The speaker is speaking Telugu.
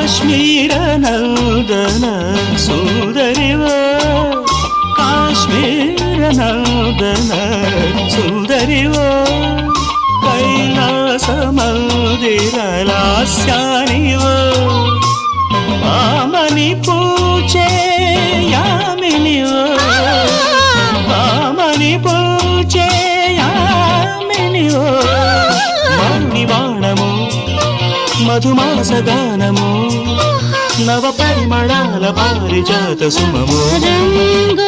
కాశ్మీర నందన సుందరివో కాశ్మీర నందన సుందరివో కైలాస మందిర లాస్యానివో ఆమని పూచే యామినివో ఆమని పూచే యామినివో మణివాణము మధుమాసగానము నవ పరిమళాల పారిజాత సుమము రంగు